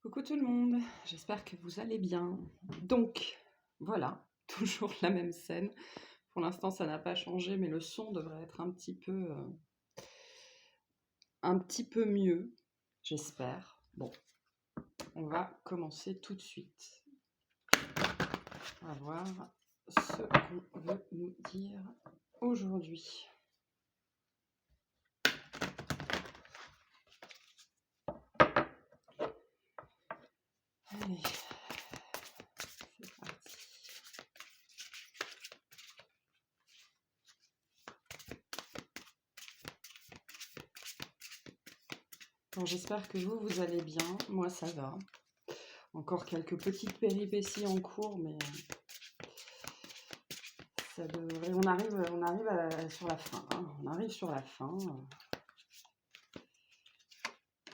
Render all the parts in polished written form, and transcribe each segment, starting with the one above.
Coucou tout le monde, j'espère que vous allez bien. Donc, voilà, toujours la même scène. Pour l'instant, ça n'a pas changé, mais le son devrait être un petit peu mieux, j'espère. Bon, on va commencer tout de suite. On va voir ce qu'on veut nous dire aujourd'hui. Allez, c'est parti. Bon, j'espère que vous allez bien. Moi, ça va. Encore quelques petites péripéties en cours, mais ça devrait... On arrive sur la fin. Hein. On arrive sur la fin.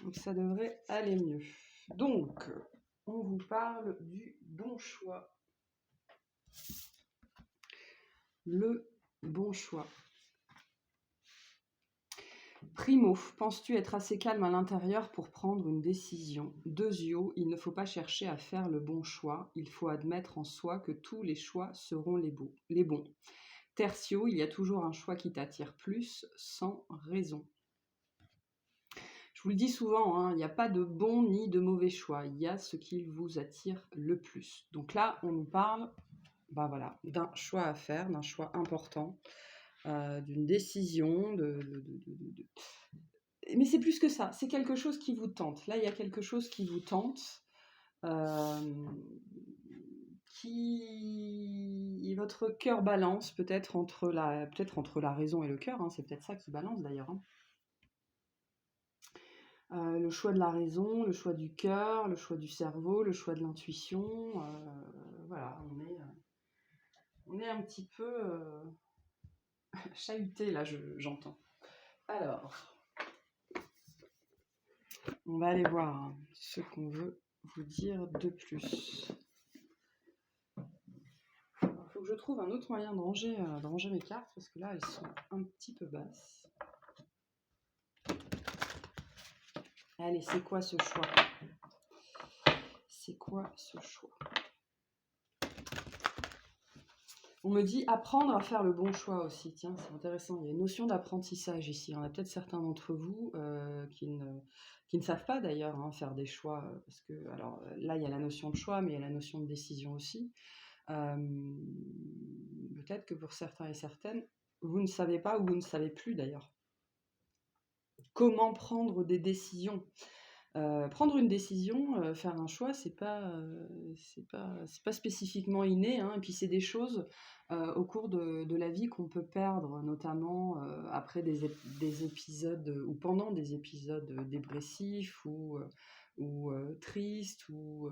Donc ça devrait aller mieux. Donc, on vous parle du bon choix. Le bon choix. Primo, penses-tu être assez calme à l'intérieur pour prendre une décision? Deuxio, il ne faut pas chercher à faire le bon choix, il faut admettre en soi que tous les choix seront les bons. Tertio, il y a toujours un choix qui t'attire plus, sans raison. Je vous le dis souvent, hein, il n'y a pas de bon ni de mauvais choix, il y a ce qui vous attire le plus. Donc là, on nous parle voilà, d'un choix à faire, d'un choix important, d'une décision, mais c'est plus que ça, c'est quelque chose qui vous tente. Là, il y a quelque chose qui vous tente, qui votre cœur balance peut-être entre la raison et le cœur, hein, c'est peut-être ça qui balance d'ailleurs. Hein. Le choix de la raison, le choix du cœur, le choix du cerveau, le choix de l'intuition. Voilà, on est un petit peu chahuté là, j'entends. Alors, on va aller voir ce qu'on veut vous dire de plus. Il faut que je trouve un autre moyen de ranger mes cartes parce que là, elles sont un petit peu basses. Allez, c'est quoi ce choix? C'est quoi ce choix? On me dit apprendre à faire le bon choix aussi. Tiens, c'est intéressant. Il y a une notion d'apprentissage ici. Il y en a peut-être certains d'entre vous qui ne savent pas d'ailleurs faire des choix. Parce que, alors là, il y a la notion de choix, mais il y a la notion de décision aussi. Peut-être que pour certains et certaines, vous ne savez pas ou vous ne savez plus d'ailleurs comment prendre des décisions. Prendre une décision, faire un choix, c'est pas spécifiquement inné, hein, et puis c'est des choses au cours de la vie qu'on peut perdre, notamment après des épisodes ou pendant des épisodes dépressifs ou tristes où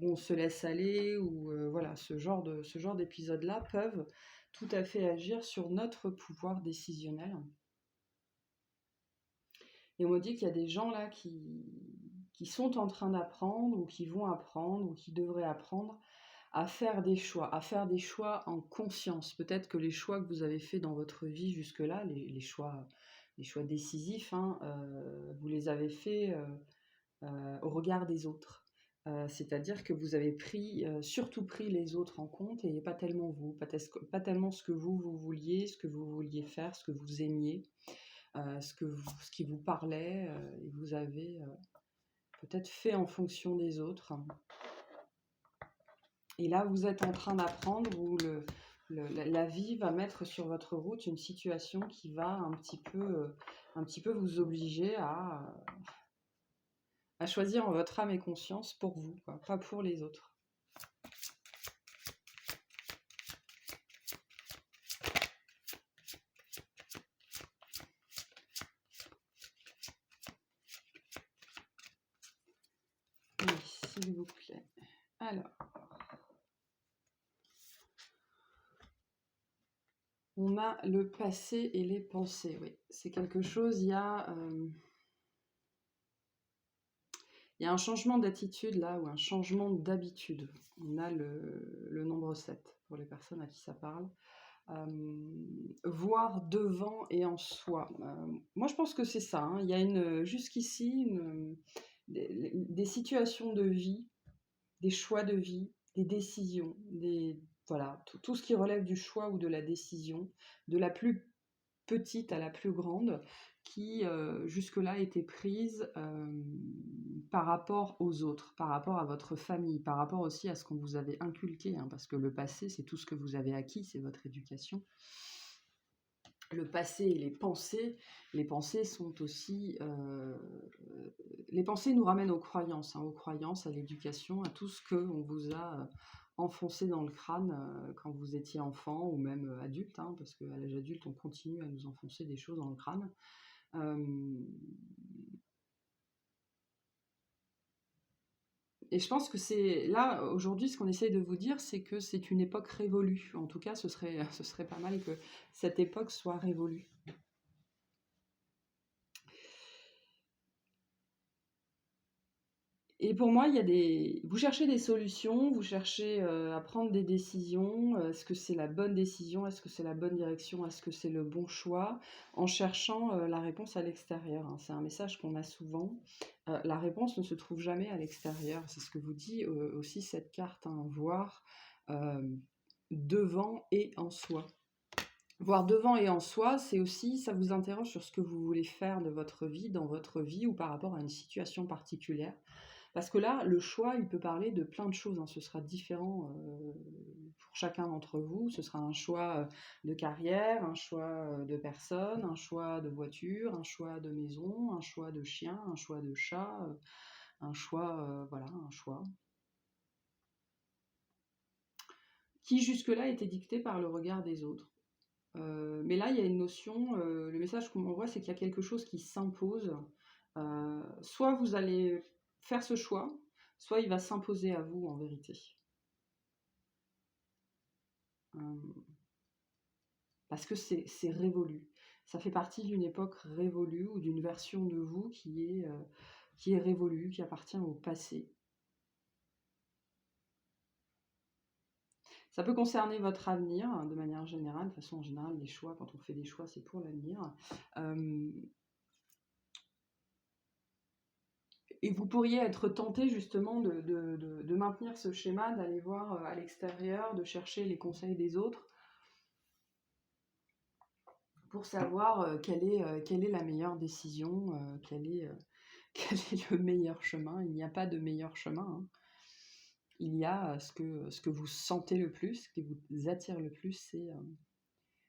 on se laisse aller, ou voilà, ce genre d'épisodes-là peuvent tout à fait agir sur notre pouvoir décisionnel. Et on me dit qu'il y a des gens là qui sont en train d'apprendre ou qui vont apprendre ou qui devraient apprendre à faire des choix en conscience. Peut-être que les choix que vous avez faits dans votre vie jusque-là, les choix décisifs, hein, vous les avez faits au regard des autres. C'est-à-dire que vous avez surtout pris les autres en compte et pas tellement vous, pas tellement ce que vous vouliez, ce que vous vouliez faire, ce que vous aimiez. Ce qui vous parlait, et vous avez peut-être fait en fonction des autres. Et là, vous êtes en train d'apprendre où la vie va mettre sur votre route une situation qui va un petit peu vous obliger à choisir en votre âme et conscience pour vous, quoi, pas pour les autres. Oui, s'il vous plaît. Alors. On a le passé et les pensées, oui. C'est quelque chose, il y a un changement d'attitude là, ou un changement d'habitude. On a le nombre 7 pour les personnes à qui ça parle. Voir devant et en soi. Moi je pense que c'est ça. Hein. Il y a jusqu'ici des situations de vie, des choix de vie, des décisions, voilà, tout ce qui relève du choix ou de la décision, de la plus petite à la plus grande, qui jusque-là étaient prises par rapport aux autres, par rapport à votre famille, par rapport aussi à ce qu'on vous avait inculqué, hein, parce que le passé, c'est tout ce que vous avez acquis, c'est votre éducation. Le passé et les pensées sont aussi... les pensées nous ramènent aux croyances, à l'éducation, à tout ce qu'on vous a enfoncé dans le crâne quand vous étiez enfant ou même adulte, hein, parce qu'à l'âge adulte, on continue à nous enfoncer des choses dans le crâne. Et je pense que c'est là, aujourd'hui, ce qu'on essaye de vous dire, c'est que c'est une époque révolue. En tout cas, ce serait pas mal que cette époque soit révolue. Et pour moi, vous cherchez des solutions, vous cherchez à prendre des décisions. Est-ce que c'est la bonne décision? Est-ce que c'est la bonne direction? Est-ce que c'est le bon choix? En cherchant la réponse à l'extérieur, hein. C'est un message qu'on a souvent. La réponse ne se trouve jamais à l'extérieur. C'est ce que vous dit aussi cette carte, hein, voir devant et en soi. Voir devant et en soi, c'est aussi, ça vous interroge sur ce que vous voulez faire de votre vie, dans votre vie ou par rapport à une situation particulière. Parce que là, le choix, il peut parler de plein de choses, hein. Ce sera différent pour chacun d'entre vous. Ce sera un choix de carrière, un choix de personne, un choix de voiture, un choix de maison, un choix de chien, un choix de chat, un choix, voilà, un choix. Qui jusque-là était dicté par le regard des autres. Mais là, il y a une notion, le message qu'on m'envoie, c'est qu'il y a quelque chose qui s'impose. Soit vous allez faire ce choix, soit il va s'imposer à vous en vérité. Parce que c'est révolu. Ça fait partie d'une époque révolue ou d'une version de vous qui est révolue, qui appartient au passé. Ça peut concerner votre avenir de manière générale. De façon générale, les choix, quand on fait des choix, c'est pour l'avenir. Et vous pourriez être tenté justement de maintenir ce schéma, d'aller voir à l'extérieur, de chercher les conseils des autres pour savoir quelle est la meilleure décision, quel est le meilleur chemin. Il n'y a pas de meilleur chemin, hein. Il y a ce que vous sentez le plus, ce qui vous attire le plus,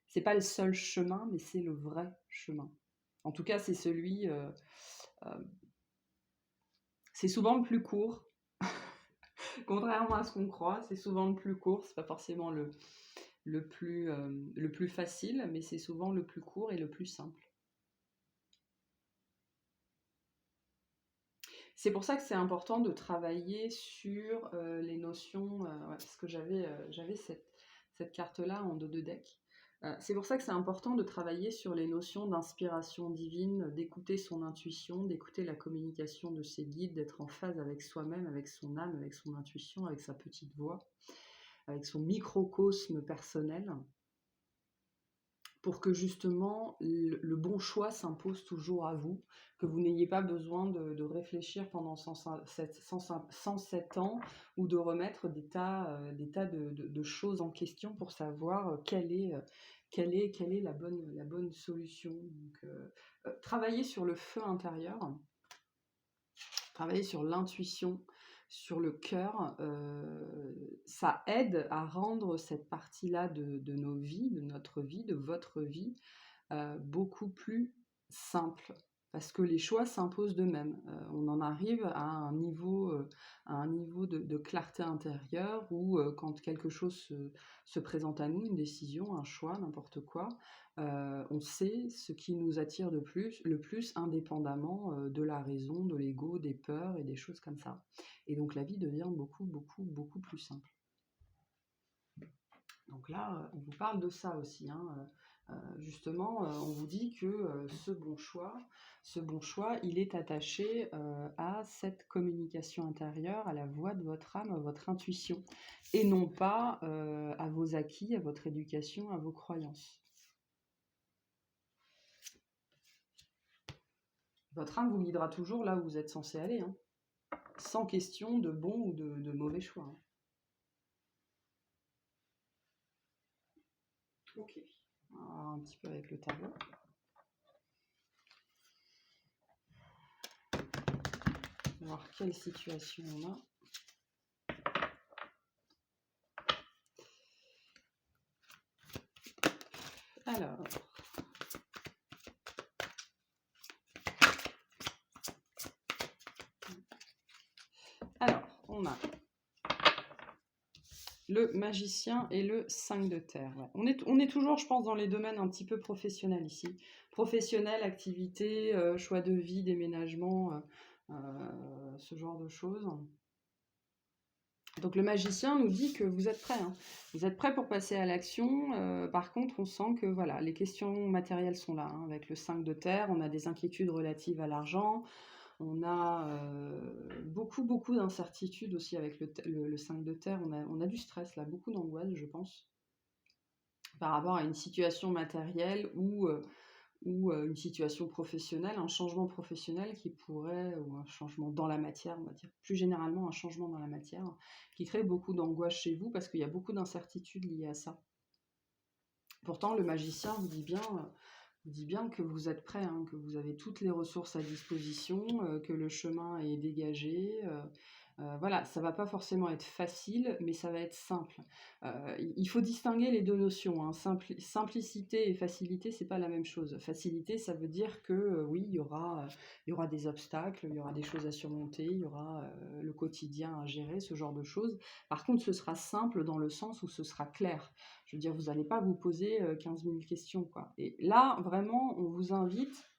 c'est pas le seul chemin, mais c'est le vrai chemin. En tout cas, c'est celui, c'est souvent le plus court. Contrairement à ce qu'on croit, c'est souvent le plus court, c'est pas forcément le plus facile, mais c'est souvent le plus court et le plus simple. C'est pour ça que c'est important de travailler sur les notions, parce que j'avais cette carte-là en dos de deck. C'est pour ça que c'est important de travailler sur les notions d'inspiration divine, d'écouter son intuition, d'écouter la communication de ses guides, d'être en phase avec soi-même, avec son âme, avec son intuition, avec sa petite voix, avec son microcosme personnel, pour que justement le bon choix s'impose toujours à vous, que vous n'ayez pas besoin de réfléchir pendant 107 ans ou de remettre des tas de choses en question pour savoir quelle est la bonne solution. Donc, travailler sur le feu intérieur, travailler sur l'intuition, sur le cœur, ça aide à rendre cette partie-là de nos vies, de notre vie, de votre vie, beaucoup plus simple. Parce que les choix s'imposent d'eux-mêmes. On en arrive à un niveau de clarté intérieure où quand quelque chose se présente à nous, une décision, un choix, n'importe quoi, on sait ce qui nous attire le plus indépendamment de la raison, de l'ego, des peurs et des choses comme ça. Et donc la vie devient beaucoup, beaucoup, beaucoup plus simple. Donc là, on vous parle de ça aussi, hein. Justement, on vous dit que ce bon choix, il est attaché à cette communication intérieure, à la voix de votre âme, à votre intuition, et non pas à vos acquis, à votre éducation, à vos croyances. Votre âme vous guidera toujours là où vous êtes censé aller, hein. sans question de bon ou de mauvais choix, hein. Ok. On va voir un petit peu avec le tableau. On va voir quelle situation on a. Alors, on a le magicien et le 5 de terre. Ouais. On est toujours, je pense, dans les domaines un petit peu professionnels ici. Professionnel, activité, choix de vie, déménagement, ce genre de choses. Donc le magicien nous dit que vous êtes prêt, hein. Vous êtes prêt pour passer à l'action. Par contre, on sent que voilà, les questions matérielles sont là, hein. Avec le 5 de terre, on a des inquiétudes relatives à l'argent. On a beaucoup d'incertitudes aussi avec le 5 de terre. On a du stress là, beaucoup d'angoisse, je pense, par rapport à une situation matérielle ou une situation professionnelle, un changement professionnel qui pourrait, ou un changement dans la matière, on va dire, plus généralement un changement dans la matière, qui crée beaucoup d'angoisse chez vous parce qu'il y a beaucoup d'incertitudes liées à ça. Pourtant, le magicien vous dit bien que vous êtes prêt, hein, que vous avez toutes les ressources à disposition, que le chemin est dégagé. Voilà, ça va pas forcément être facile, mais ça va être simple. Il faut distinguer les deux notions, hein. Simplicité et facilité, c'est pas la même chose. Facilité, ça veut dire que oui, il y aura des obstacles, il y aura des choses à surmonter, il y aura le quotidien à gérer, ce genre de choses. Par contre, ce sera simple dans le sens où ce sera clair. Je veux dire, vous n'allez pas vous poser 15 000 questions, quoi. Et là, vraiment, on vous invite,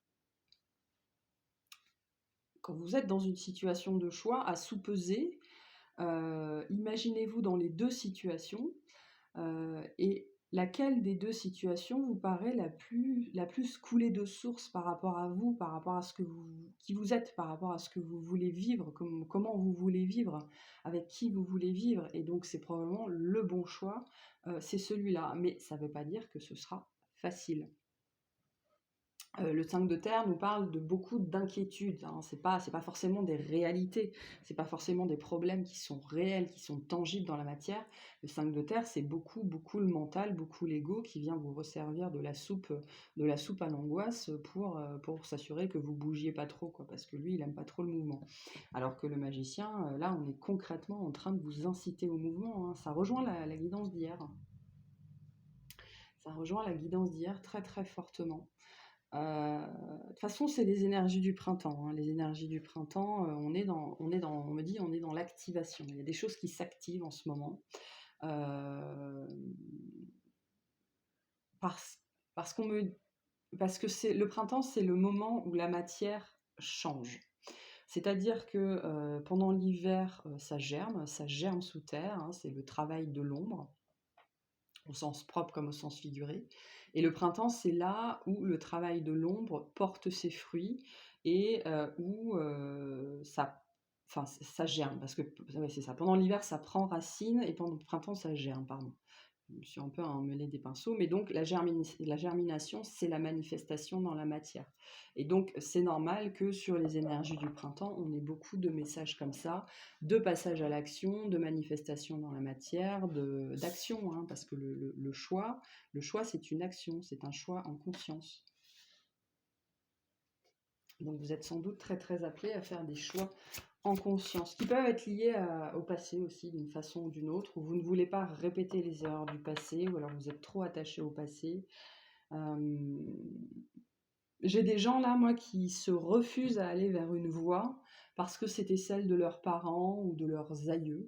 quand vous êtes dans une situation de choix, à sous-peser. Imaginez-vous dans les deux situations et laquelle des deux situations vous paraît la plus coulée de source par rapport à vous, par rapport à qui vous êtes, par rapport à ce que vous voulez vivre, comment vous voulez vivre, avec qui vous voulez vivre. Et donc c'est probablement le bon choix, c'est celui-là. Mais ça ne veut pas dire que ce sera facile. Le 5 de terre nous parle de beaucoup d'inquiétudes, hein. C'est pas forcément des réalités, c'est pas forcément des problèmes qui sont réels, qui sont tangibles dans la matière. Le 5 de terre, c'est beaucoup le mental, beaucoup l'ego qui vient vous resservir de la soupe à l'angoisse pour s'assurer que vous bougiez pas trop, quoi, parce que lui, il aime pas trop le mouvement. Alors que le magicien, là, on est concrètement en train de vous inciter au mouvement, hein. Ça rejoint la guidance d'hier. Ça rejoint la guidance d'hier très fortement. De toute façon, c'est les énergies du printemps, hein. Les énergies du printemps, on me dit, on est dans l'activation. Il y a des choses qui s'activent en ce moment. Euh, parce, parce qu'on me, parce que le printemps, c'est le moment où la matière change. C'est-à-dire que pendant l'hiver, ça germe sous terre, hein. C'est le travail de l'ombre, au sens propre comme au sens figuré. Et le printemps, c'est là où le travail de l'ombre porte ses fruits et où ça germe. Parce que ouais, c'est ça. Pendant l'hiver, ça prend racine et pendant le printemps, ça germe, pardon. Je me suis un peu emmêlé des pinceaux, mais donc la germination, c'est la manifestation dans la matière. Et donc c'est normal que sur les énergies du printemps, on ait beaucoup de messages comme ça, de passage à l'action, de manifestation dans la matière, d'action, hein, parce que le choix, c'est une action, c'est un choix en conscience. Donc vous êtes sans doute très appelé à faire des choix en conscience, qui peuvent être liés au passé aussi d'une façon ou d'une autre, où vous ne voulez pas répéter les erreurs du passé, ou alors vous êtes trop attaché au passé. J'ai des gens là, moi, qui se refusent à aller vers une voie parce que c'était celle de leurs parents ou de leurs aïeux,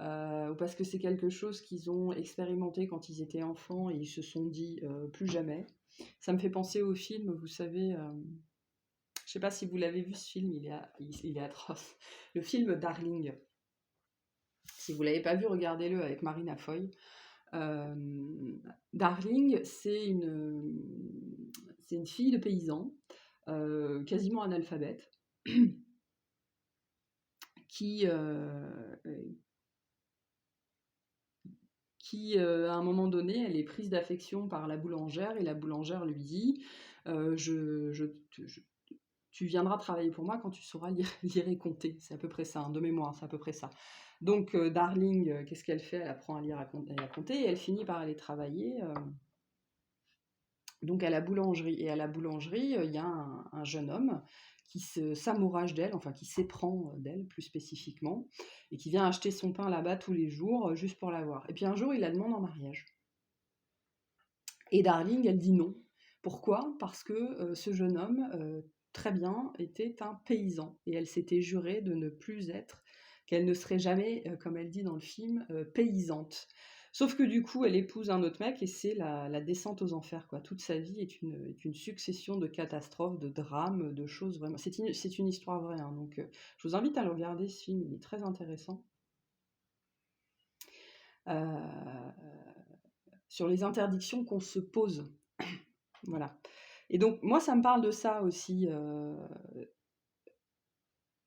ou parce que c'est quelque chose qu'ils ont expérimenté quand ils étaient enfants et ils se sont dit plus jamais. Ça me fait penser au film, vous savez, je sais pas si vous l'avez vu, ce film, il est atroce. Le film Darling. Si vous l'avez pas vu, regardez-le avec Marina Foy. Darling, c'est une fille de paysan, quasiment analphabète, qui, à un moment donné, elle est prise d'affection par la boulangère et la boulangère lui dit je tu viendras travailler pour moi quand tu sauras lire, lire et compter. C'est à peu près ça, hein, de mémoire, c'est à peu près ça. Donc, Darling, qu'est-ce qu'elle fait? Elle apprend à lire et à compter, et elle finit par aller travailler donc à la boulangerie. Et à la boulangerie, il y a un jeune homme qui s'amourage d'elle, enfin qui s'éprend d'elle plus spécifiquement, et qui vient acheter son pain là-bas tous les jours, juste pour la voir. Et puis un jour, il la demande en mariage. Et Darling, elle dit non. Pourquoi? Parce que ce jeune homme, très bien, était un paysan. Et elle s'était jurée de ne plus être, qu'elle ne serait jamais, comme elle dit dans le film, paysante. Sauf que du coup, elle épouse un autre mec et c'est la descente aux enfers, quoi. Toute sa vie est une succession de catastrophes, de drames, de choses vraiment. C'est une histoire vraie, hein, donc je vous invite à le regarder, ce film, il est très intéressant. Sur les interdictions qu'on se pose. Voilà. Et donc, moi, ça me parle de ça aussi,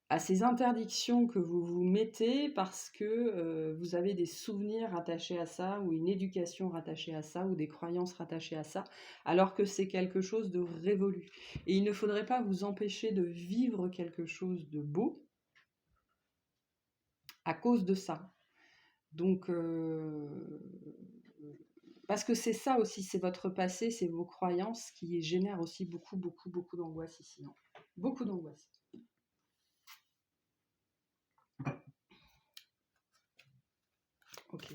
à ces interdictions que vous vous mettez parce que vous avez des souvenirs rattachés à ça, ou une éducation rattachée à ça, ou des croyances rattachées à ça, alors que c'est quelque chose de révolu. Et il ne faudrait pas vous empêcher de vivre quelque chose de beau à cause de ça. Donc, parce que c'est ça aussi, c'est votre passé, c'est vos croyances qui génèrent aussi beaucoup, beaucoup, beaucoup d'angoisse ici, hein. Beaucoup d'angoisse. Ok.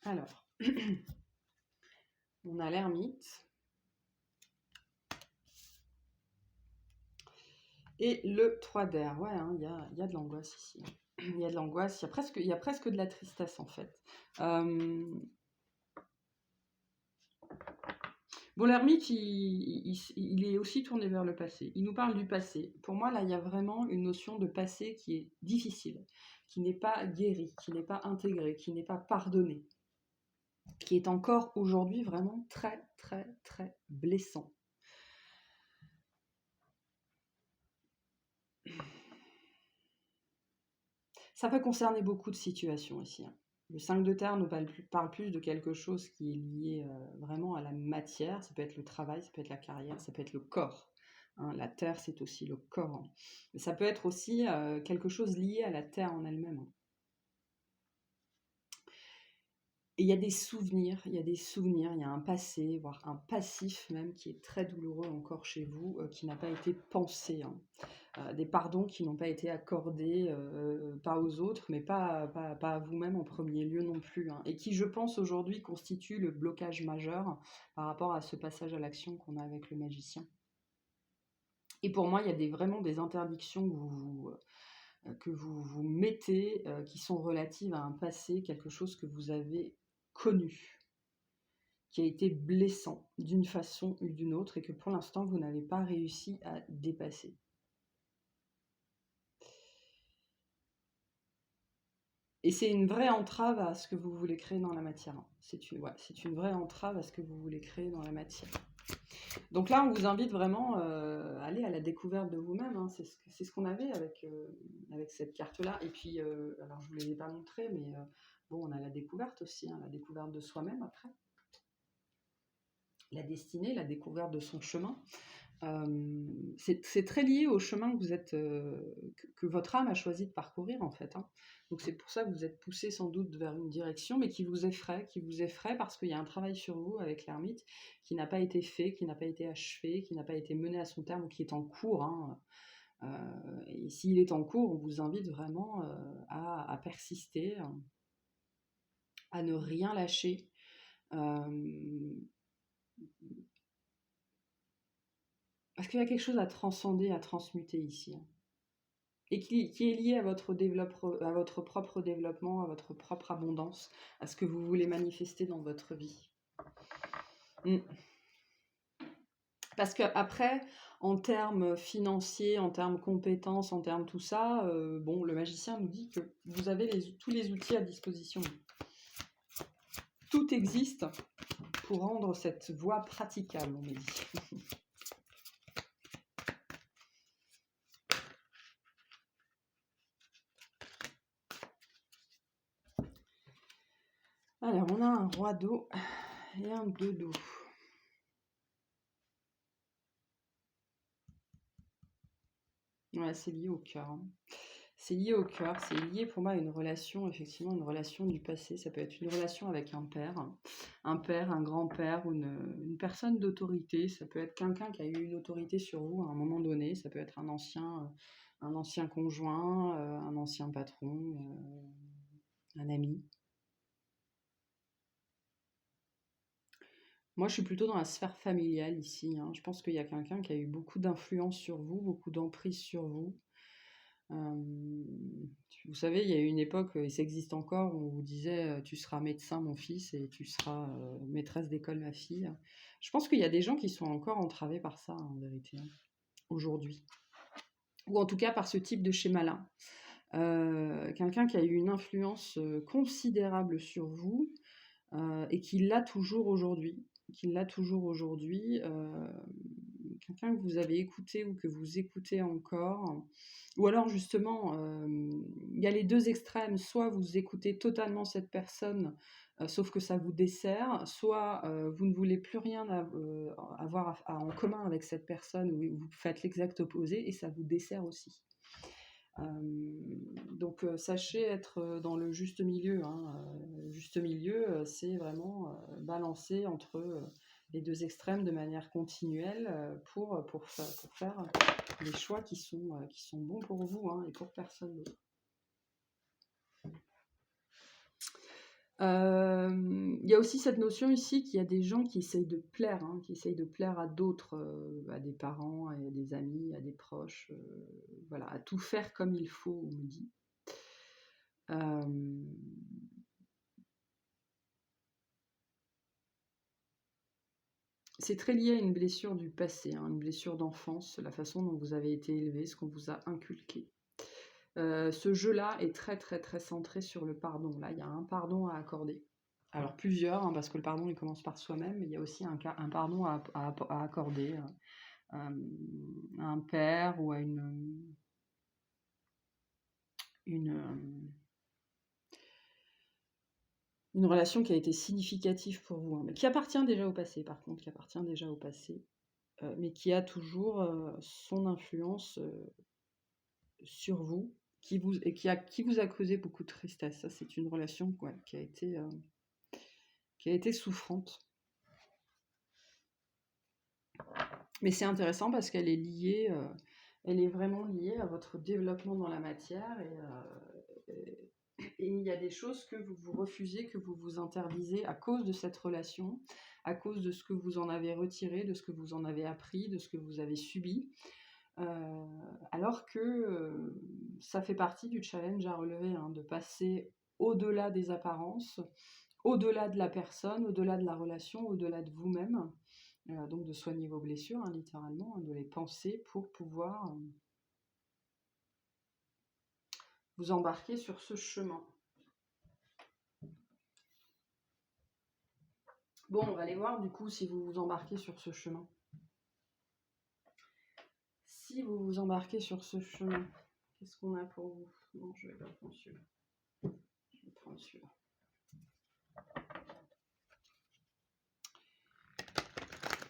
Alors, on a l'ermite. Et le 3 d'air. Ouais, hein, y a de l'angoisse ici. Il y a de l'angoisse, il y a presque de la tristesse en fait. Bon, l'ermite, il est aussi tourné vers le passé. Il nous parle du passé. Pour moi, là, il y a vraiment une notion de passé qui est difficile, qui n'est pas guérie, qui n'est pas intégrée, qui n'est pas pardonnée, qui est encore aujourd'hui vraiment très, très, très blessant. Ça peut concerner beaucoup de situations ici, hein. Le 5 de terre nous parle plus de quelque chose qui est lié vraiment à la matière. Ça peut être le travail, ça peut être la carrière, ça peut être le corps, hein. La terre, c'est aussi le corps, hein. Mais ça peut être aussi quelque chose lié à la terre en elle-même, hein. Et il y a des souvenirs, il y a un passé, voire un passif même, qui est très douloureux encore chez vous, qui n'a pas été pensé, hein. Des pardons qui n'ont pas été accordés, pas aux autres, mais pas à vous-même en premier lieu non plus, hein, et qui, je pense, aujourd'hui constitue le blocage majeur par rapport à ce passage à l'action qu'on a avec le magicien. Et pour moi, il y a vraiment des interdictions que vous vous mettez, qui sont relatives à un passé, quelque chose que vous avez connu, qui a été blessant d'une façon ou d'une autre, et que pour l'instant, vous n'avez pas réussi à dépasser. Et c'est une vraie entrave à ce que vous voulez créer dans la matière, hein. C'est une vraie entrave à ce que vous voulez créer dans la matière. Donc là, on vous invite vraiment à aller à la découverte de vous-même, hein. C'est ce qu'on avait avec cette carte-là. Et puis, alors je ne vous l'ai pas montré, mais bon, on a la découverte aussi, hein, la découverte de soi-même après. La destinée, la découverte de son chemin. C'est très lié au chemin que vous êtes, que votre âme a choisi de parcourir en fait, hein. Donc c'est pour ça que vous êtes poussé sans doute vers une direction, mais qui vous effraie parce qu'il y a un travail sur vous avec l'ermite qui n'a pas été fait, qui n'a pas été achevé, qui n'a pas été mené à son terme, ou qui est en cours, hein. Et s'il est en cours, on vous invite vraiment à persister, à ne rien lâcher. Parce qu'il y a quelque chose à transcender, à transmuter ici, hein. Et qui est lié à votre propre développement, à votre propre abondance, à ce que vous voulez manifester dans votre vie. Parce qu'après, en termes financiers, en termes compétences, en termes tout ça, bon, le magicien nous dit que vous avez tous les outils à disposition. Tout existe pour rendre cette voie praticable, on me dit. Alors, on a un roi d'eau et un 2 d'eau. Ouais, c'est lié au cœur, hein. C'est lié au cœur, c'est lié pour moi à une relation, effectivement, une relation du passé. Ça peut être une relation avec un père, un grand-père ou une personne d'autorité. Ça peut être quelqu'un qui a eu une autorité sur vous à un moment donné. Ça peut être un ancien conjoint, un ancien patron, un ami. Moi, je suis plutôt dans la sphère familiale ici, hein. Je pense qu'il y a quelqu'un qui a eu beaucoup d'influence sur vous, beaucoup d'emprise sur vous. Vous savez, il y a eu une époque, et ça existe encore, où on vous disait tu seras médecin, mon fils, et tu seras maîtresse d'école, ma fille. Je pense qu'il y a des gens qui sont encore entravés par ça, en vérité, hein, aujourd'hui. Ou en tout cas par ce type de schéma-là. Quelqu'un qui a eu une influence considérable sur vous et qui l'a toujours aujourd'hui. Quelqu'un que vous avez écouté ou que vous écoutez encore. Ou alors justement, il y a les deux extrêmes, soit vous écoutez totalement cette personne, sauf que ça vous dessert, soit vous ne voulez plus rien avoir en commun avec cette personne, ou vous faites l'exact opposé et ça vous dessert aussi. Donc sachez être dans le juste milieu, hein. Le juste milieu, c'est vraiment balancer entre les deux extrêmes de manière continuelle pour faire les choix qui sont bons pour vous, hein, et pour personne d'autre. Il y a aussi cette notion ici qu'il y a des gens qui essayent de plaire, hein, qui essayent de plaire à d'autres, à des parents, à des amis, à des proches, voilà, à tout faire comme il faut, on me dit. C'est très lié à une blessure du passé, hein, une blessure d'enfance, la façon dont vous avez été élevé, ce qu'on vous a inculqué. Ce jeu-là est très très très centré sur le pardon. Là, il y a un pardon à accorder. Alors plusieurs, hein, parce que le pardon il commence par soi-même, mais il y a aussi un pardon à accorder à un père ou à une relation qui a été significative pour vous, hein, mais qui appartient déjà au passé, par contre, qui appartient déjà au passé, mais qui a toujours son influence sur vous, qui vous a causé beaucoup de tristesse. Ça, c'est une relation qui a été souffrante. Mais c'est intéressant parce qu'elle est liée, elle est vraiment liée à votre développement dans la matière, et il y a des choses que vous vous refusez, que vous vous interdisez à cause de cette relation, à cause de ce que vous en avez retiré, de ce que vous en avez appris, de ce que vous avez subi. Alors que ça fait partie du challenge à relever, hein, de passer au-delà des apparences, au-delà de la personne, au-delà de la relation, au-delà de vous-même. Donc de soigner vos blessures, hein, littéralement, hein, de les penser pour pouvoir vous embarquer sur ce chemin. Bon, on va aller voir du coup si vous vous embarquez sur ce chemin. Si vous vous embarquez sur ce chemin, qu'est-ce qu'on a pour vous? Non, je vais pas prendre celui-là. Je vais prendre celui-là.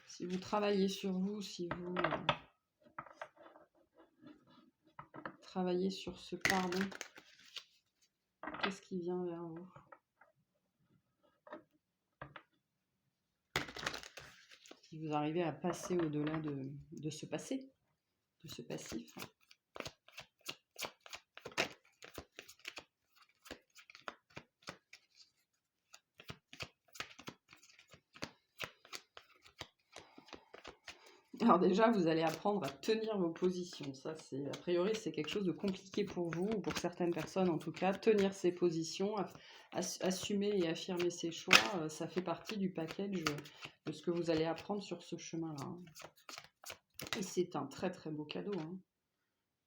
Si vous travaillez sur vous, si vous travaillez sur ce pardon, qu'est-ce qui vient vers vous? Si vous arrivez à passer au-delà de ce passé, de ce passif. Alors déjà, vous allez apprendre à tenir vos positions. Ça, a priori, c'est quelque chose de compliqué pour vous, ou pour certaines personnes en tout cas. Tenir ses positions, assumer et affirmer ses choix, ça fait partie du package de ce que vous allez apprendre sur ce chemin-là. Et c'est un très très beau cadeau, hein.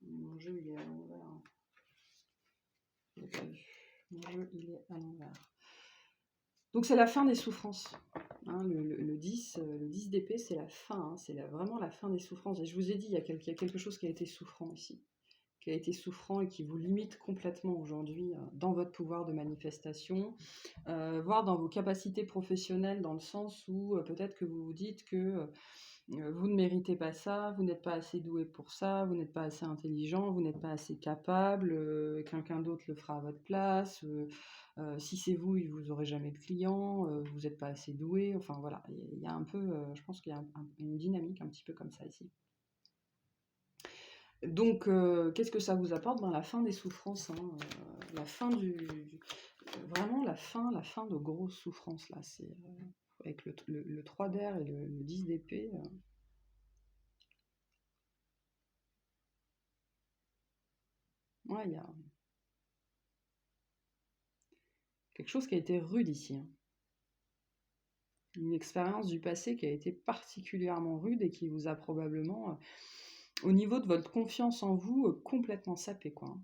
Mon jeu, il est à l'envers. Je l'ai pas vu. Mon jeu, il est à l'envers. Donc c'est la fin des souffrances. Hein, le 10 d'épée, c'est la fin, hein, c'est vraiment la fin des souffrances. Et je vous ai dit, il y a quelque chose qui a été souffrant ici, qui a été souffrant et qui vous limite complètement aujourd'hui dans votre pouvoir de manifestation, voire dans vos capacités professionnelles, dans le sens où peut-être que vous vous dites que Vous ne méritez pas ça, vous n'êtes pas assez doué pour ça, vous n'êtes pas assez intelligent, vous n'êtes pas assez capable, quelqu'un d'autre le fera à votre place, si c'est vous, vous aurez jamais de clients, vous n'êtes pas assez doué, enfin voilà, il y a un peu, je pense qu'il y a une dynamique un petit peu comme ça ici. Donc, qu'est-ce que ça vous apporte? Ben, la fin des souffrances, hein, la fin vraiment la fin de grosses souffrances là, c'est, avec le 3 d'air et le 10 d'épée, ouais, il y a quelque chose qui a été rude ici, hein. Une expérience du passé qui a été particulièrement rude et qui vous a probablement, au niveau de votre confiance en vous, complètement sapé, quoi, hein.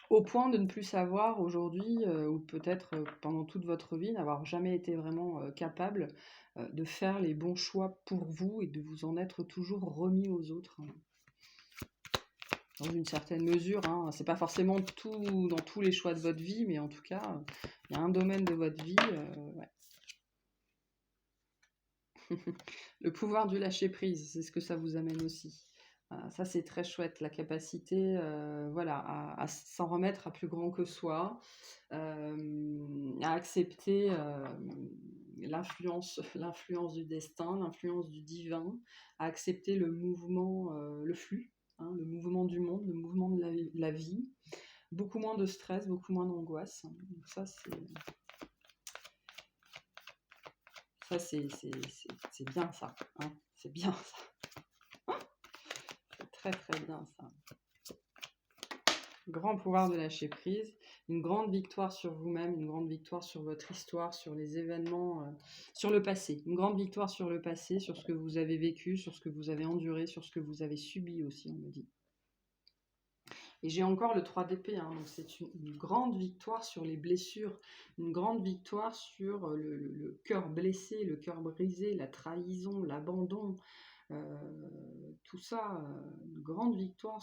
Au point de ne plus savoir aujourd'hui, ou peut-être, pendant toute votre vie, n'avoir jamais été vraiment, capable, de faire les bons choix pour vous et de vous en être toujours remis aux autres, hein. Dans une certaine mesure, hein, c'est pas forcément tout dans tous les choix de votre vie, mais en tout cas, il y a un domaine de votre vie, ouais. Le pouvoir du lâcher prise, c'est ce que ça vous amène aussi. Ça, c'est très chouette, la capacité, voilà, à s'en remettre à plus grand que soi, à accepter, l'influence du destin, l'influence du divin, à accepter le mouvement, le flux, hein, le mouvement du monde, le mouvement de la vie. Beaucoup moins de stress, beaucoup moins d'angoisse. Donc c'est bien ça, hein, c'est bien ça. C'est très très bien ça. Grand pouvoir de lâcher prise, une grande victoire sur vous-même, une grande victoire sur votre histoire, sur les événements, sur le passé. Une grande victoire sur le passé, sur ce que vous avez vécu, sur ce que vous avez enduré, sur ce que vous avez subi aussi, on me dit. Et j'ai encore le 3 d'épée, hein, donc c'est une grande victoire sur les blessures, une grande victoire sur le cœur blessé, le cœur brisé, la trahison, l'abandon, tout ça, une grande victoire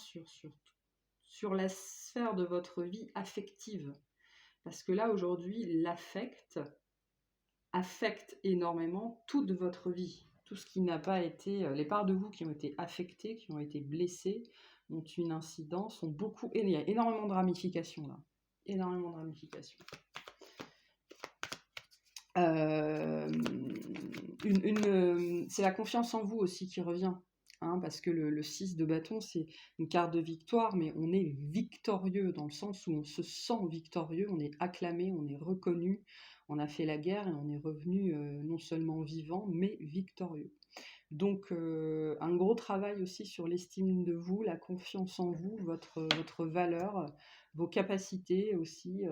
sur la sphère de votre vie affective. Parce que là, aujourd'hui, l'affect affecte énormément toute votre vie. Tout ce qui n'a pas été, les parts de vous qui ont été affectées, qui ont été blessées, ont une incidence, ont beaucoup, il y a énormément de ramifications là. Énormément de ramifications. C'est la confiance en vous aussi qui revient. Hein, parce que le 6 de bâton, c'est une carte de victoire, mais on est victorieux dans le sens où on se sent victorieux, on est acclamé, on est reconnu, on a fait la guerre et on est revenu non seulement vivant, mais victorieux. Donc un gros travail aussi sur l'estime de vous, la confiance en vous, votre valeur, vos capacités aussi.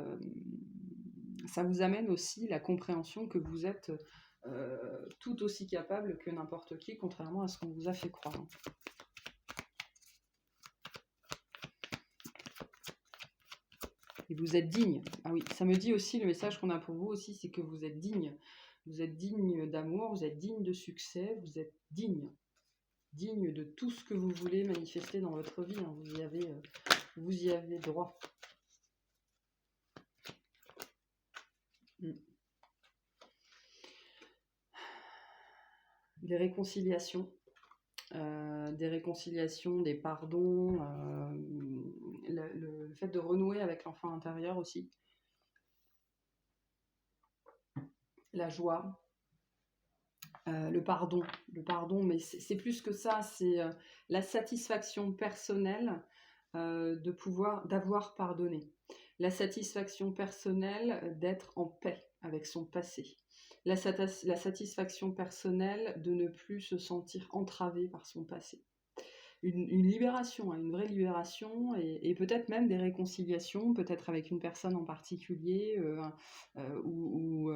Ça vous amène aussi la compréhension que vous êtes tout aussi capable que n'importe qui, contrairement à ce qu'on vous a fait croire. Et vous êtes digne. Ah oui, ça me dit aussi, le message qu'on a pour vous aussi, c'est que vous êtes digne. Vous êtes digne d'amour, vous êtes digne de succès, vous êtes digne. Digne de tout ce que vous voulez manifester dans votre vie. Hein. Vous y avez droit. Des réconciliations. Des réconciliations, des pardons, le fait de renouer avec l'enfant intérieur aussi. La joie, le pardon, mais c'est plus que ça, c'est la satisfaction personnelle d'avoir pardonné, la satisfaction personnelle d'être en paix avec son passé, la satisfaction personnelle de ne plus se sentir entravé par son passé. Une libération, hein, une vraie libération, et peut-être même des réconciliations, peut-être avec une personne en particulier, ou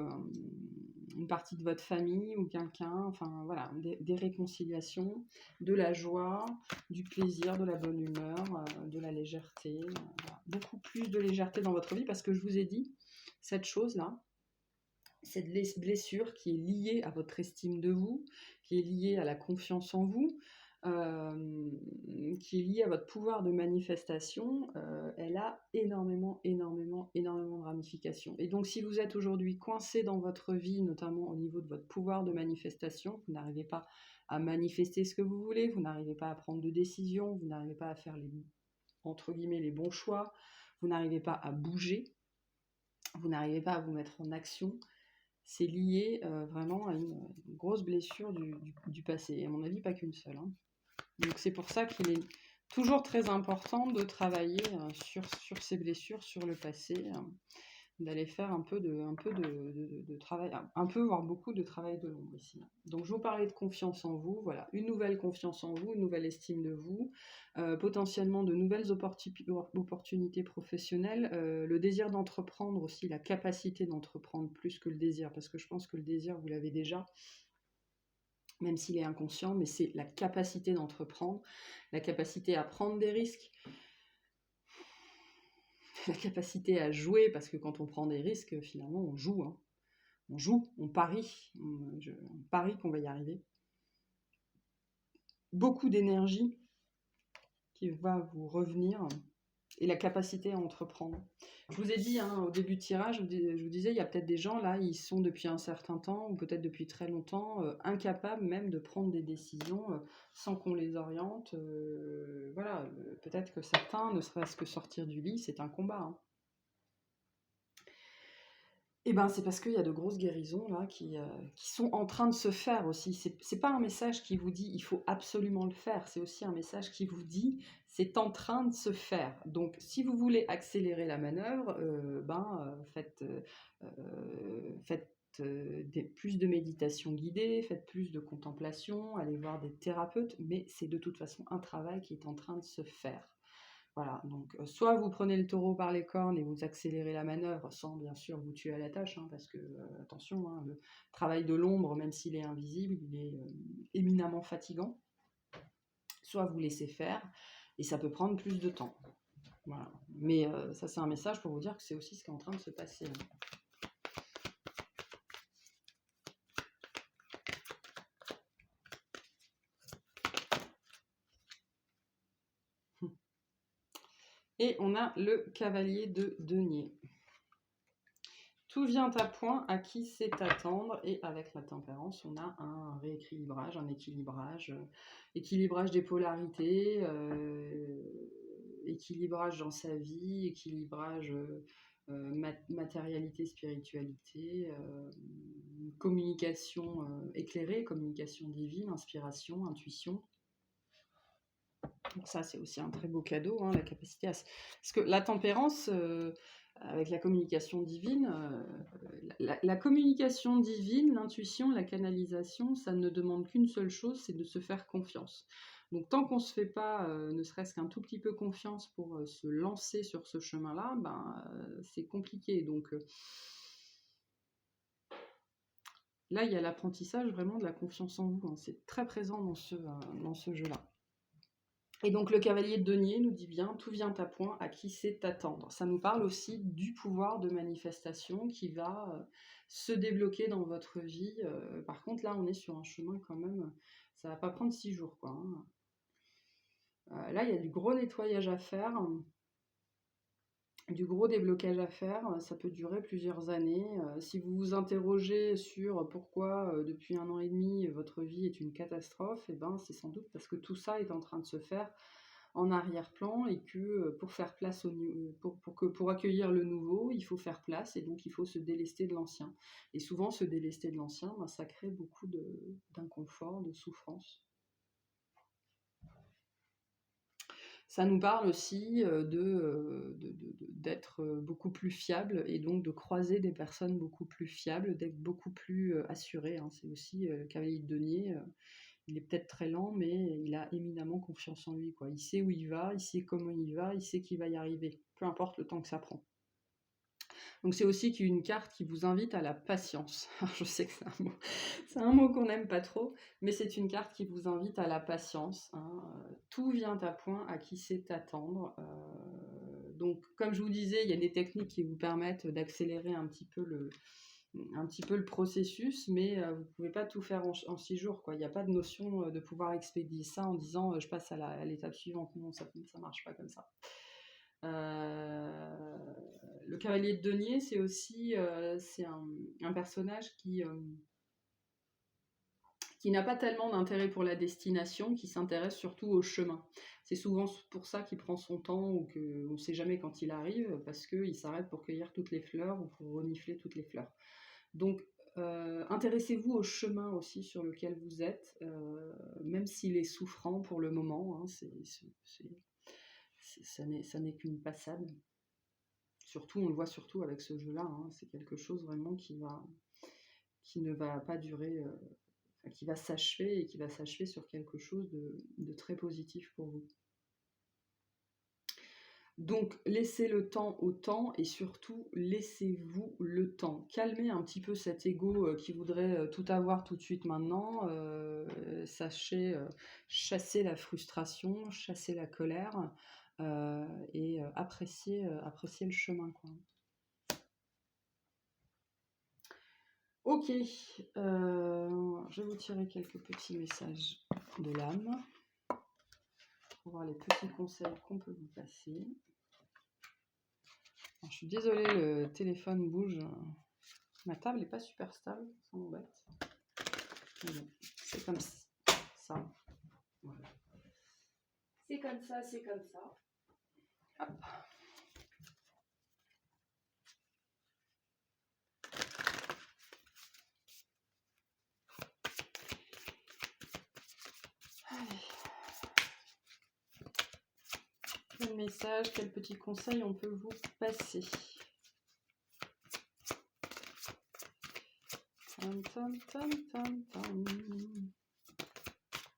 une partie de votre famille, ou quelqu'un, enfin voilà, des réconciliations, de la joie, du plaisir, de la bonne humeur, de la légèreté, voilà. Beaucoup plus de légèreté dans votre vie, parce que je vous ai dit, cette chose-là, cette blessure qui est liée à votre estime de vous, qui est liée à la confiance en vous, qui est liée à votre pouvoir de manifestation, elle a énormément de ramifications. Et donc si vous êtes aujourd'hui coincé dans votre vie, notamment au niveau de votre pouvoir de manifestation, vous n'arrivez pas à manifester ce que vous voulez, vous n'arrivez pas à prendre de décision, vous n'arrivez pas à faire entre guillemets, les bons choix, vous n'arrivez pas à bouger, vous n'arrivez pas à vous mettre en action, c'est lié vraiment à une grosse blessure du passé. Et à mon avis, pas qu'une seule, hein. Donc c'est pour ça qu'il est toujours très important de travailler sur ces blessures, sur le passé, d'aller faire un peu de travail, un peu, voire beaucoup de travail de l'ombre ici. Donc je vous parlais de confiance en vous, voilà, une nouvelle confiance en vous, une nouvelle estime de vous, potentiellement de nouvelles opportunités professionnelles, le désir d'entreprendre aussi, la capacité d'entreprendre plus que le désir, parce que je pense que le désir, vous l'avez déjà, même s'il est inconscient, mais c'est la capacité d'entreprendre, la capacité à prendre des risques, la capacité à jouer, parce que quand on prend des risques, finalement, on joue, hein. On joue, on parie, on parie qu'on va y arriver. Beaucoup d'énergie qui va vous revenir et la capacité à entreprendre. Je vous ai dit hein, au début de tirage, je vous disais, il y a peut-être des gens là, ils sont depuis un certain temps, ou peut-être depuis très longtemps, incapables même de prendre des décisions sans qu'on les oriente. Voilà, peut-être que certains, ne serait-ce que sortir du lit, c'est un combat, hein. Eh ben, c'est parce qu'il y a de grosses guérisons là qui sont en train de se faire aussi. C'est pas un message qui vous dit il faut absolument le faire, c'est aussi un message qui vous dit c'est en train de se faire. Donc si vous voulez accélérer la manœuvre, faites plus de méditation guidée, faites plus de contemplation, allez voir des thérapeutes, mais c'est de toute façon un travail qui est en train de se faire. Voilà, donc soit vous prenez le taureau par les cornes et vous accélérez la manœuvre sans bien sûr vous tuer à la tâche, hein, parce que attention, hein, le travail de l'ombre, même s'il est invisible, il est éminemment fatigant. Soit vous laissez faire et ça peut prendre plus de temps. Voilà. Mais ça c'est un message pour vous dire que c'est aussi ce qui est en train de se passer, hein. Et on a le cavalier de denier. Tout vient à point, à qui sait attendre, et avec la tempérance, on a un rééquilibrage, un équilibrage, équilibrage des polarités, équilibrage dans sa vie, équilibrage matérialité, spiritualité, communication éclairée, communication divine, inspiration, intuition. Donc ça, c'est aussi un très beau cadeau, hein, la capacité à... Parce que la tempérance, avec la communication divine, la communication divine, l'intuition, la canalisation, ça ne demande qu'une seule chose, c'est de se faire confiance. Donc tant qu'on ne se fait pas, ne serait-ce qu'un tout petit peu confiance pour se lancer sur ce chemin-là, c'est compliqué. Donc là, il y a l'apprentissage vraiment de la confiance en vous, hein. C'est très présent dans ce jeu-là. Et donc le cavalier de denier nous dit bien, tout vient à point, à qui sait attendre. Ça nous parle aussi du pouvoir de manifestation qui va se débloquer dans votre vie. Par contre là on est sur un chemin quand même, ça va pas prendre 6 jours quoi, hein. Là il y a du gros nettoyage à faire, du gros déblocage à faire, ça peut durer plusieurs années. Si vous vous interrogez sur pourquoi depuis 1 an et demi votre vie est une catastrophe, eh ben, c'est sans doute parce que tout ça est en train de se faire en arrière-plan et que pour faire place pour accueillir le nouveau, il faut faire place et donc il faut se délester de l'ancien. Et souvent se délester de l'ancien, ça crée beaucoup d'inconfort, de souffrance. Ça nous parle aussi d'être beaucoup plus fiable et donc de croiser des personnes beaucoup plus fiables, d'être beaucoup plus assuré, hein. C'est aussi le cavalier de denier, il est peut-être très lent, mais il a éminemment confiance en lui, quoi. Il sait où il va, il sait comment il va, il sait qu'il va y arriver, peu importe le temps que ça prend. Donc c'est aussi une carte qui vous invite à la patience. Alors, je sais que c'est un mot qu'on n'aime pas trop, mais c'est une carte qui vous invite à la patience, hein. Tout vient à point, à qui sait attendre. Donc comme je vous disais, il y a des techniques qui vous permettent d'accélérer un petit peu le processus, mais vous ne pouvez pas tout faire en 6 jours, quoi. Il n'y a pas de notion de pouvoir expédier ça en disant je passe à l'étape suivante. Non, ça ne marche pas comme ça. Le cavalier de denier, c'est aussi c'est un personnage qui qui n'a pas tellement d'intérêt pour la destination, qui s'intéresse surtout au chemin. C'est souvent pour ça qu'il prend son temps ou qu'on ne sait jamais quand il arrive, parce qu'il s'arrête pour cueillir toutes les fleurs ou pour renifler toutes les fleurs. Donc, intéressez-vous au chemin aussi sur lequel vous êtes, même s'il est souffrant pour le moment, hein, ça n'est qu'une passade. Surtout, on le voit surtout avec ce jeu-là, hein, c'est quelque chose vraiment qui ne va pas durer, qui va s'achever et qui va s'achever sur quelque chose de très positif pour vous. Donc, laissez le temps au temps et surtout, laissez-vous le temps. Calmez un petit peu cet ego qui voudrait tout avoir tout de suite maintenant. Sachez chasser la frustration, chasser la colère et apprécier le chemin, quoi. Ok, je vais vous tirer quelques petits messages de l'âme pour voir les petits conseils qu'on peut vous passer. Alors, je suis désolée, le téléphone bouge. Ma table n'est pas super stable, ça m'embête. Mais bon, c'est comme ça. Voilà. C'est comme ça, c'est comme ça. Hop. Allez. Quel message, quel petit conseil on peut vous passer? Tam, tam, tam, tam, tam.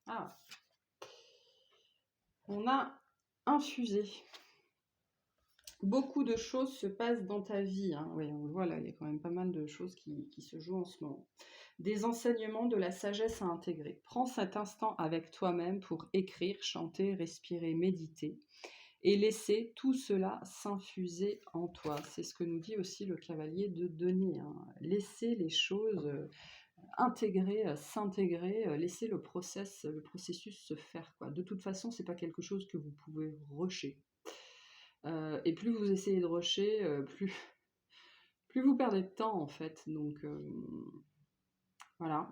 Ah, on a infusé. Beaucoup de choses se passent dans ta vie, hein. Oui, on le voit là, il y a quand même pas mal de choses qui se jouent en ce moment. Des enseignements, de la sagesse à intégrer. Prends cet instant avec toi-même pour écrire, chanter, respirer, méditer et laisser tout cela s'infuser en toi. C'est ce que nous dit aussi le cavalier de denier, hein. Laisser les choses intégrer, s'intégrer, laisser le processus se faire, quoi. De toute façon, c'est pas quelque chose que vous pouvez rusher. Et plus vous essayez de rusher, plus vous perdez de temps en fait. Donc voilà.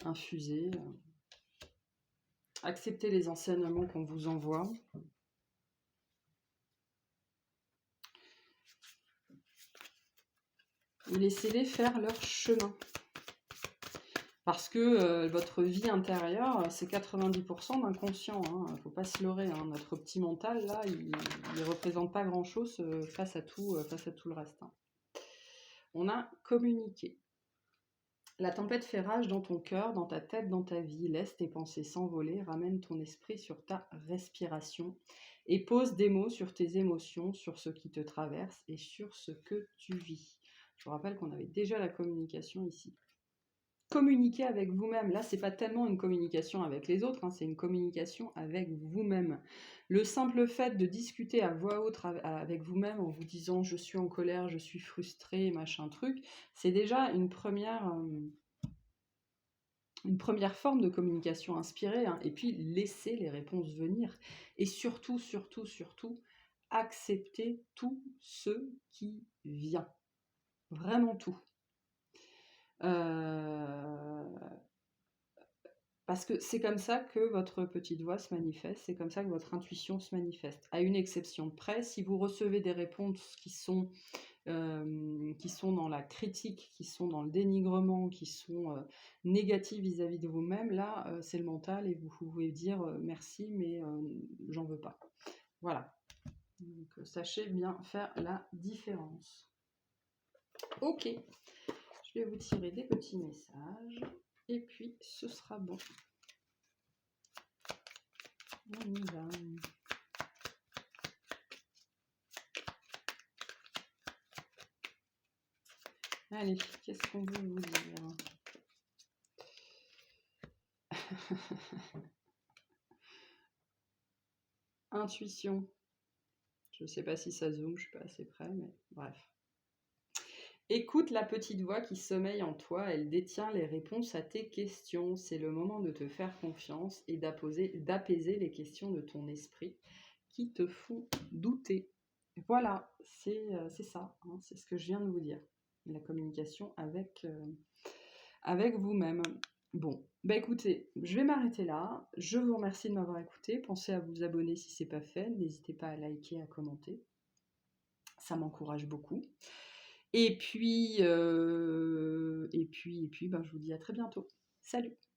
Infuser. Acceptez les enseignements qu'on vous envoie. Et laissez-les faire leur chemin. Parce que votre vie intérieure, c'est 90% d'inconscient. Il ne faut pas se leurrer, hein. Notre petit mental, là, il ne représente pas grand-chose face à tout le reste, hein. On a communiqué. La tempête fait rage dans ton cœur, dans ta tête, dans ta vie. Laisse tes pensées s'envoler, ramène ton esprit sur ta respiration et pose des mots sur tes émotions, sur ce qui te traverse et sur ce que tu vis. Je vous rappelle qu'on avait déjà la communication ici. Communiquer avec vous-même, là c'est pas tellement une communication avec les autres, hein, c'est une communication avec vous-même. Le simple fait de discuter à voix haute avec vous-même en vous disant je suis en colère, je suis frustré, machin truc, c'est déjà une première forme de communication inspirée, hein. Et puis laisser les réponses venir et surtout accepter tout ce qui vient, vraiment tout. Parce que c'est comme ça que votre petite voix se manifeste, c'est comme ça que votre intuition se manifeste. À une exception près, si vous recevez des réponses qui sont dans la critique, qui sont dans le dénigrement, qui sont négatives vis-à-vis de vous-même, là, c'est le mental et vous pouvez dire merci, mais j'en veux pas. Voilà. Donc, sachez bien faire la différence. Ok. Je vais vous tirer des petits messages. Et puis, ce sera bon. On y va. Allez, qu'est-ce qu'on veut vous dire? Intuition. Je ne sais pas si ça zoome, je ne suis pas assez près, mais bref. Écoute la petite voix qui sommeille en toi, elle détient les réponses à tes questions. C'est le moment de te faire confiance et d'apaiser les questions de ton esprit qui te font douter. Voilà, c'est ça, hein, c'est ce que je viens de vous dire. la communication avec vous-même. Bon, bah écoutez, je vais m'arrêter là. Je vous remercie de m'avoir écouté. Pensez à vous abonner si ce n'est pas fait. N'hésitez pas à liker, à commenter. Ça m'encourage beaucoup. Et puis, ben, je vous dis à très bientôt. Salut!